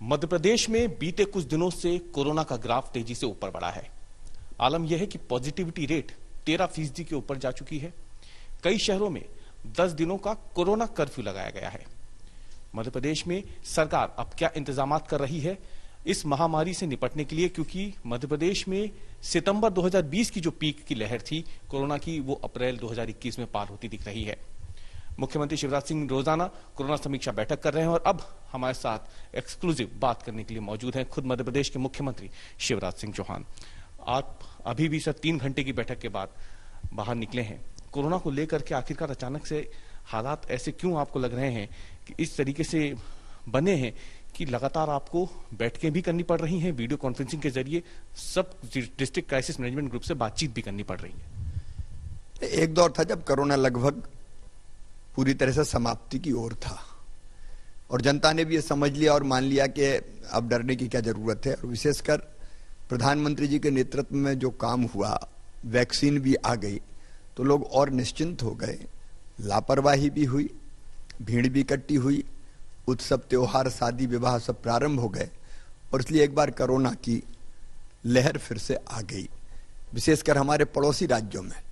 मध्य प्रदेश में बीते कुछ दिनों से कोरोना का ग्राफ तेजी से ऊपर बढ़ा है। आलम यह है कि पॉजिटिविटी रेट 13% के ऊपर जा चुकी है। कई शहरों में 10 दिनों का कोरोना कर्फ्यू लगाया गया है। मध्य प्रदेश में सरकार अब क्या इंतजामात कर रही है इस महामारी से निपटने के लिए, क्योंकि मध्य प्रदेश में सितंबर 2020 की जो पीक की लहर थी कोरोना की, वो अप्रैल 2021 में पार होती दिख रही है। मुख्यमंत्री शिवराज सिंह रोजाना कोरोना समीक्षा बैठक कर रहे हैं और अब हमारे साथ एक्सक्लूसिव बात करने के लिए मौजूद हैं खुद मध्य प्रदेश के मुख्यमंत्री शिवराज सिंह चौहान। आप अभी भी सर 3 घंटे की बैठक के बाद बाहर निकले हैं। कोरोना को लेकर के आखिरकार अचानक से हालात ऐसे क्यों आपको लग रहे हैं कि इस तरीके से बने हैं कि लगातार आपको बैठकें भी करनी पड़ रही हैं, वीडियो कॉन्फ्रेंसिंग के जरिए सब डिस्ट्रिक्ट क्राइसिस मैनेजमेंट ग्रुप से बातचीत भी करनी पड़ रही है? एक दौर था जब कोरोना लगभग पूरी तरह से समाप्ति की ओर था और जनता ने भी ये समझ लिया और मान लिया कि अब डरने की क्या जरूरत है। और विशेषकर प्रधानमंत्री जी के नेतृत्व में जो काम हुआ, वैक्सीन भी आ गई तो लोग और निश्चिंत हो गए। लापरवाही भी हुई, भीड़ भी इकट्ठी हुई, उत्सव त्योहार शादी विवाह सब प्रारंभ हो गए और इसलिए एक बार कोरोना की लहर फिर से आ गई। विशेषकर हमारे पड़ोसी राज्यों में,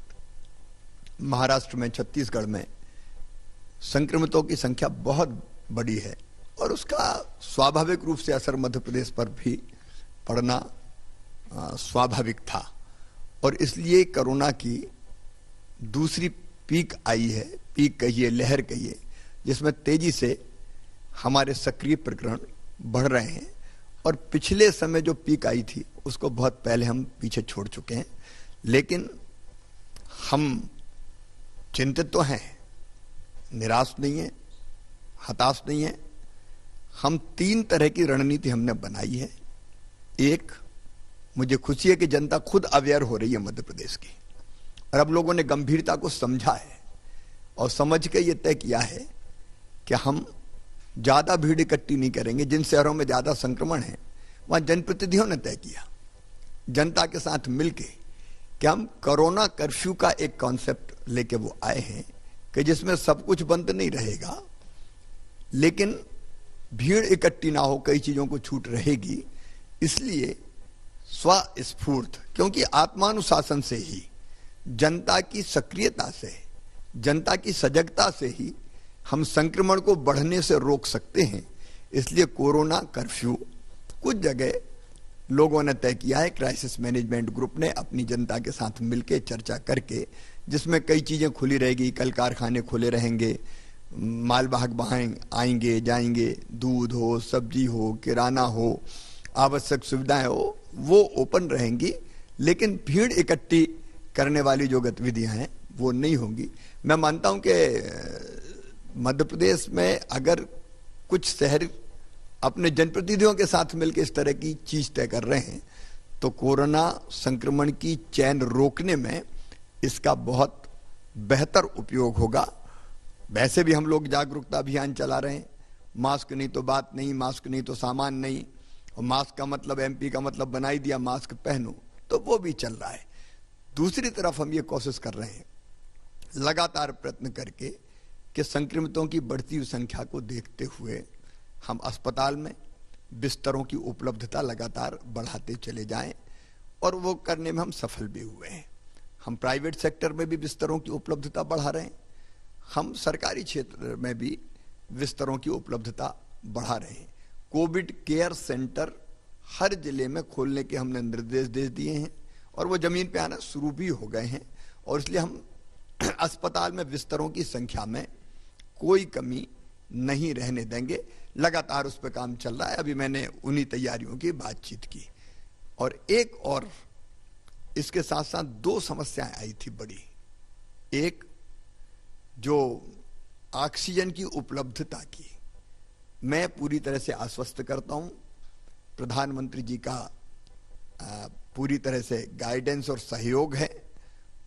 महाराष्ट्र में, छत्तीसगढ़ में संक्रमितों की संख्या बहुत बड़ी है और उसका स्वाभाविक रूप से असर मध्य प्रदेश पर भी पड़ना स्वाभाविक था। और इसलिए कोरोना की दूसरी पीक आई है, पीक कहिए, लहर कहिए, जिसमें तेजी से हमारे सक्रिय प्रकरण बढ़ रहे हैं और पिछले समय जो पीक आई थी उसको बहुत पहले हम पीछे छोड़ चुके हैं। लेकिन हम चिंतित तो हैं, निराश नहीं है, हताश नहीं है। हम 3 तरह की रणनीति हमने बनाई है। एक, मुझे खुशी है कि जनता खुद अवेयर हो रही है मध्य प्रदेश की और अब लोगों ने गंभीरता को समझा है और समझ के ये तय किया है कि हम ज्यादा भीड़ इकट्ठी नहीं करेंगे। जिन शहरों में ज्यादा संक्रमण है वहां जनप्रतिनिधियों ने तय किया जनता के साथ मिलके कि हम कोरोना कर्फ्यू का एक कॉन्सेप्ट लेके वो आए हैं कि जिसमें सब कुछ बंद नहीं रहेगा लेकिन भीड़ इकट्ठी ना हो, कई चीजों को छूट रहेगी। इसलिए स्वस्फूर्त, क्योंकि आत्मानुशासन से ही, जनता की सक्रियता से, जनता की सजगता से ही हम संक्रमण को बढ़ने से रोक सकते हैं। इसलिए कोरोना कर्फ्यू कुछ जगह लोगों ने तय किया है, क्राइसिस मैनेजमेंट ग्रुप ने अपनी जनता के साथ मिलकर चर्चा करके, जिसमें कई चीजें खुली रहेगी, कल कारखाने खुले रहेंगे, मालवाहक वाहन आएंगे जाएंगे, दूध हो, सब्जी हो, किराना हो, आवश्यक सुविधाएं हो, वो ओपन रहेंगी। लेकिन भीड़ इकट्ठी करने वाली जो गतिविधियां हैं वो नहीं होंगी। मैं मानता हूं कि मध्य प्रदेश में अगर कुछ शहर अपने जनप्रतिनिधियों के साथ मिलकर इस तरह की चीज तय कर रहे हैं तो कोरोना संक्रमण की चेन रोकने में इसका बहुत बेहतर उपयोग होगा। वैसे भी हम लोग जागरूकता अभियान चला रहे हैं, मास्क नहीं तो बात नहीं, मास्क नहीं तो सामान नहीं, और मास्क का मतलब एमपी का मतलब बना ही दिया, मास्क पहनो, तो वो भी चल रहा है। दूसरी तरफ हम ये कोशिश कर रहे हैं लगातार प्रयत्न करके कि संक्रमितों की बढ़ती हुई संख्या को देखते हुए हम अस्पताल में बिस्तरों की उपलब्धता लगातार बढ़ाते चले जाएं और वो करने में हम सफल भी हुए हैं। हम प्राइवेट सेक्टर में भी बिस्तरों की उपलब्धता बढ़ा रहे हैं, हम सरकारी क्षेत्र में भी बिस्तरों की उपलब्धता बढ़ा रहे हैं। कोविड केयर सेंटर हर जिले में खोलने के हमने निर्देश दे दिए हैं और वो जमीन पे आना शुरू भी हो गए हैं और इसलिए हम अस्पताल में बिस्तरों की संख्या में कोई कमी नहीं रहने देंगे। लगातार उस पर काम चल रहा है। अभी मैंने उन्हीं तैयारियों की बातचीत की। और एक और इसके साथ साथ 2 समस्याएं आई थी बड़ी। एक, जो ऑक्सीजन की उपलब्धता की, मैं पूरी तरह से आश्वस्त करता हूं, प्रधानमंत्री जी का पूरी तरह से गाइडेंस और सहयोग है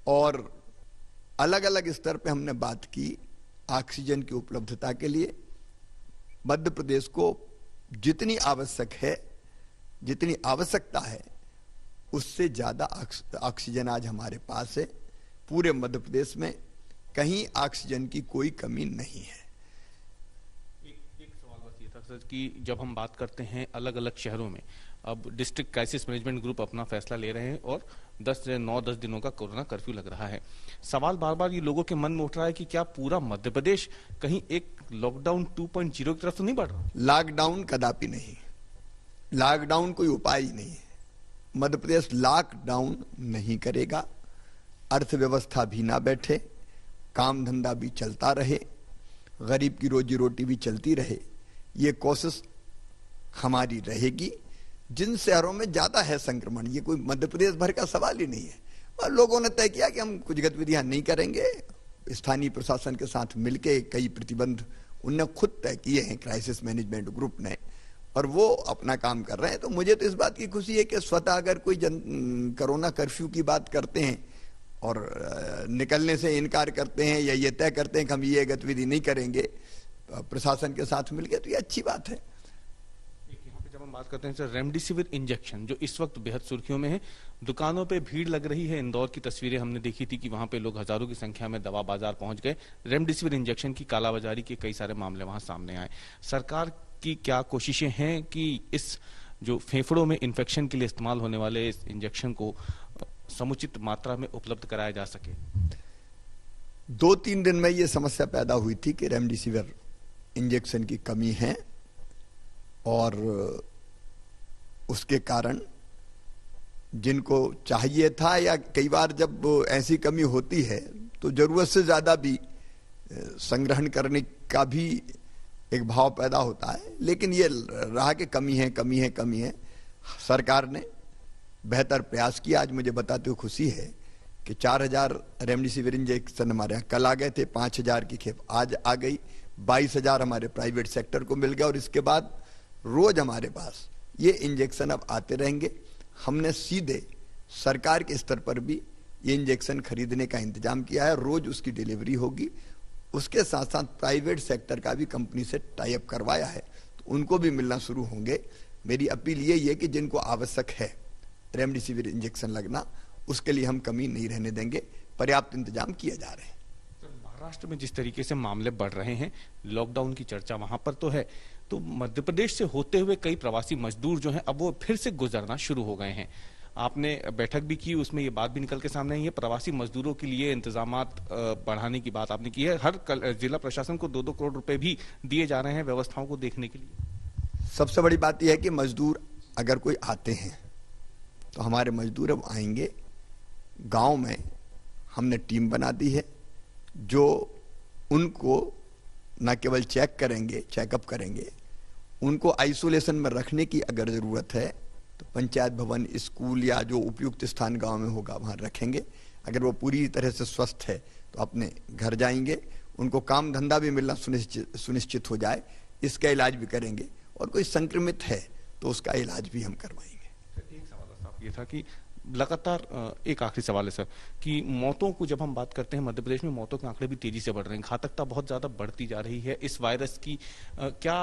और अलग अलग स्तर पे हमने बात की ऑक्सीजन की उपलब्धता के लिए। मध्य प्रदेश को जितनी आवश्यक है, जितनी आवश्यकता है, उससे ज्यादा ऑक्सीजन आज हमारे पास है। पूरे मध्य प्रदेश में कहीं ऑक्सीजन की कोई कमी नहीं है। एक सवाल बस ये था सर कि जब हम बात करते हैं अलग अलग शहरों में, अब डिस्ट्रिक्ट क्राइसिस मैनेजमेंट ग्रुप अपना फैसला ले रहे हैं और 9-10 दिनों का कोरोना कर्फ्यू लग रहा है। सवाल बार बार ये लोगों के मन में उठ रहा है कि क्या पूरा मध्य प्रदेश कहीं एक लॉकडाउन 2.0 की तरफ तो नहीं बढ़ रहा? लॉकडाउन कदापि नहीं, लॉकडाउन कोई उपाय ही नहीं है। मध्य प्रदेश लॉकडाउन नहीं करेगा, अर्थव्यवस्था भी ना बैठे, काम धंधा भी चलता रहे, गरीब की रोजी रोटी भी चलती रहे, ये कोशिश हमारी रहेगी। जिन शहरों में ज्यादा है संक्रमण, ये कोई मध्य प्रदेश भर का सवाल ही नहीं है, और लोगों ने तय किया कि हम कुछ गतिविधियां नहीं करेंगे। स्थानीय प्रशासन के साथ मिलकर कई प्रतिबंध उनने खुद तय किए हैं क्राइसिस मैनेजमेंट ग्रुप ने, और वो अपना काम कर रहे हैं। तो मुझे तो इस बात की खुशी है कि स्वतः अगर कोई कोरोना कर्फ्यू की बात करते हैं और निकलने से इनकार करते हैं या ये तय करते हैं कि हम ये गतिविधि नहीं करेंगे प्रशासन के साथ मिलकर, तो ये अच्छी बात है। यहाँ पे जब हम बात करते हैं सर, रेमडेसिविर इंजेक्शन जो इस वक्त बेहद सुर्खियों में है, दुकानों पे भीड़ लग रही है। इंदौर की तस्वीरें हमने देखी थी कि वहां पे लोग हजारों की संख्या में दवा बाजार पहुंच गए। रेमडेसिविर इंजेक्शन की कालाबाजारी के कई सारे मामले वहां सामने आए। सरकार की क्या कोशिशें हैं कि इस जो फेफड़ों में इन्फेक्शन के लिए इस्तेमाल होने वाले इस इंजेक्शन को समुचित मात्रा में उपलब्ध कराया जा सके? 2-3 दिन में ये समस्या पैदा हुई थी कि रेमडेसिविर इंजेक्शन की कमी है, और उसके कारण जिनको चाहिए था, या कई बार जब ऐसी कमी होती है तो जरूरत से ज्यादा भी संग्रहण करने का भी एक भाव पैदा होता है। लेकिन ये रहा कि कमी है। सरकार ने बेहतर प्रयास किया। आज मुझे बताते हुए खुशी है कि 4000 रेमडेसिविर इंजेक्शन हमारे यहाँ कल आ गए थे, 5000 की खेप आज आ गई, 22000 हमारे प्राइवेट सेक्टर को मिल गया, और इसके बाद रोज हमारे पास ये इंजेक्शन अब आते रहेंगे। हमने सीधे सरकार के स्तर पर भी ये इंजेक्शन खरीदने का इंतजाम किया है, रोज उसकी डिलीवरी होगी। उसके साथ साथ प्राइवेट सेक्टर का भी कंपनी से टाई अप करवाया है, तो उनको भी मिलना शुरू होंगे। मेरी अपील यही है कि जिनको आवश्यक है रेमडेसिविर इंजेक्शन लगना, उसके लिए हम कमी नहीं रहने देंगे, पर्याप्त इंतजाम किए जा रहे हैं। महाराष्ट्र में जिस तरीके से मामले बढ़ रहे हैं, लॉकडाउन की चर्चा वहां पर तो है, तो मध्य प्रदेश से होते हुए कई प्रवासी मजदूर जो हैं अब वो फिर से गुजरना शुरू हो गए हैं। आपने बैठक भी की, उसमें ये बात भी निकल के सामने आई है, प्रवासी मजदूरों के लिए इंतजामात बढ़ाने की बात आपने की है। हर जिला प्रशासन को 2-2 करोड़ रुपए भी दिए जा रहे हैं व्यवस्थाओं को देखने के लिए। सबसे बड़ी बात यह है कि मजदूर अगर कोई आते हैं तो हमारे मजदूर अब आएंगे। गांव में हमने टीम बना दी है जो उनको न केवल चेक करेंगे, चेकअप करेंगे, उनको आइसोलेशन में रखने की अगर जरूरत है तो पंचायत भवन, स्कूल या जो उपयुक्त स्थान गांव में होगा वहां रखेंगे। अगर वो पूरी तरह से स्वस्थ है तो अपने घर जाएंगे, उनको काम धंधा भी मिलना सुनिश्चित हो जाए, इसका इलाज भी करेंगे, और कोई संक्रमित है तो उसका इलाज भी हम करवाएंगे। एक सवाल साहब ये था कि लगातार एक आखिरी सवाल है सर कि मौतों को जब हम बात करते हैं, मध्य प्रदेश में मौतों के आंकड़े भी तेजी से बढ़ रहे हैं, घातकता बहुत ज्यादा बढ़ती जा रही है इस वायरस की। क्या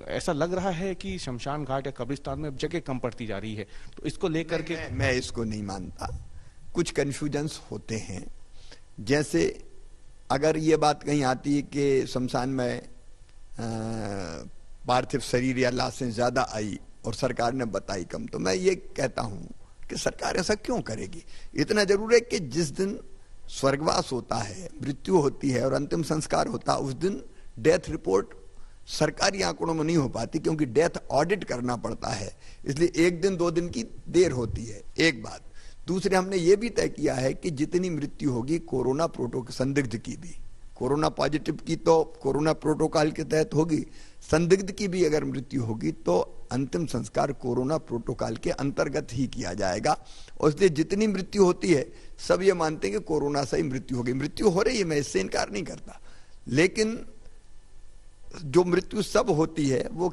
ऐसा लग रहा है कि शमशान घाट या कब्रिस्तान में जगह कम पड़ती जा रही है? तो इसको लेकर के मैं इसको नहीं मानता। कुछ कंफ्यूजन्स होते हैं, जैसे अगर ये बात कहीं आती है कि शमशान में पार्थिव शरीर या लाशें ज्यादा आई और सरकार ने बताई कम, तो मैं ये कहता हूं कि सरकार ऐसा क्यों करेगी। इतना जरूर है कि जिस दिन स्वर्गवास होता है, मृत्यु होती है और अंतिम संस्कार होता है, उस दिन डेथ रिपोर्ट सरकारी आंकड़ों में नहीं हो पाती, क्योंकि डेथ ऑडिट करना पड़ता है, इसलिए 1 दिन 2 दिन की देर होती है। एक बात। दूसरे, हमने ये भी तय किया है कि जितनी मृत्यु होगी कोरोना प्रोटोकॉल, संदिग्ध की भी, कोरोना पॉजिटिव की तो कोरोना प्रोटोकॉल के तहत होगी, संदिग्ध की भी अगर मृत्यु होगी तो अंतिम संस्कार कोरोना प्रोटोकॉल के अंतर्गत ही किया जाएगा। और इसलिए जितनी मृत्यु होती है सब ये मानते हैं कि कोरोना से ही मृत्यु होगी। मृत्यु हो रही है, मैं इससे इनकार नहीं करता, लेकिन जो मृत्यु सब होती है वो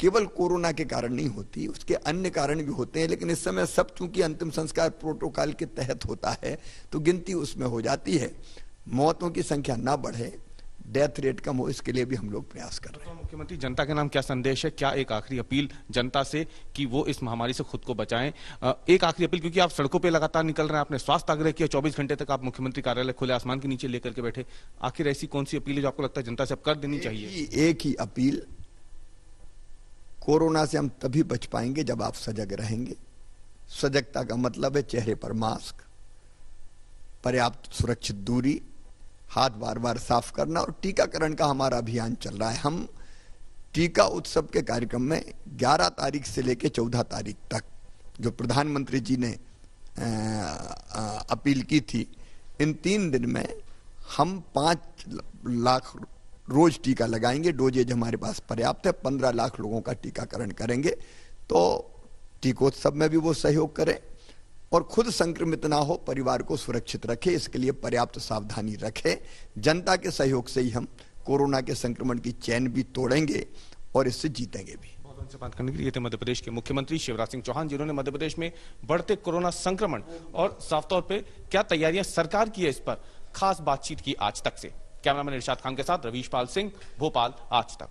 केवल कोरोना के कारण नहीं होती, उसके अन्य कारण भी होते हैं। लेकिन इस समय सब चूंकि अंतिम संस्कार प्रोटोकॉल के तहत होता है तो गिनती उसमें हो जाती है। मौतों की संख्या ना बढ़े, डेथ रेट कम हो, इसके लिए भी हम लोग प्रयास कर रहे हैं। मुख्यमंत्री, जनता के नाम क्या संदेश है, क्या एक आखिरी अपील जनता से कि वो इस महामारी से खुद को बचाएं? एक आखिरी अपील, क्योंकि आप सड़कों पे लगातार निकल रहे हैं, आपने स्वास्थ्य आग्रह किया, 24 घंटे तक आप मुख्यमंत्री कार्यालय खुले आसमान के नीचे लेकर के बैठे, आखिर ऐसी कौन सी अपील है जो आपको लगता है जनता से अब कर देनी चाहिए? एक ही अपील कोरोना से हम तभी बच पाएंगे जब आप सजग रहेंगे। सजगता का मतलब है चेहरे पर मास्क, पर्याप्त सुरक्षित दूरी, हाथ बार बार साफ करना, और टीकाकरण का हमारा अभियान चल रहा है। हम टीका उत्सव के कार्यक्रम में 11 तारीख से लेकर 14 तारीख तक जो प्रधानमंत्री जी ने अपील की थी, इन 3 दिन में हम 5 लाख रोज टीका लगाएंगे। डोजेज हमारे पास पर्याप्त है। 15 लाख लोगों का टीकाकरण करेंगे। तो टीकोत्सव में भी वो सहयोग करें और खुद संक्रमित ना हो, परिवार को सुरक्षित रखे, इसके लिए पर्याप्त सावधानी रखे। जनता के सहयोग से ही हम कोरोना के संक्रमण की चैन भी तोड़ेंगे और इससे जीतेंगे भी। से बात करने के लिए थे मध्य प्रदेश के मुख्यमंत्री शिवराज सिंह चौहान, जिन्होंने मध्य प्रदेश में बढ़ते कोरोना संक्रमण और साफ तौर पे क्या तैयारियां सरकार की है इस पर खास बातचीत की आज तक से। कैमरामैन इरशाद खान के साथ रवीश पाल सिंह, भोपाल, आज तक।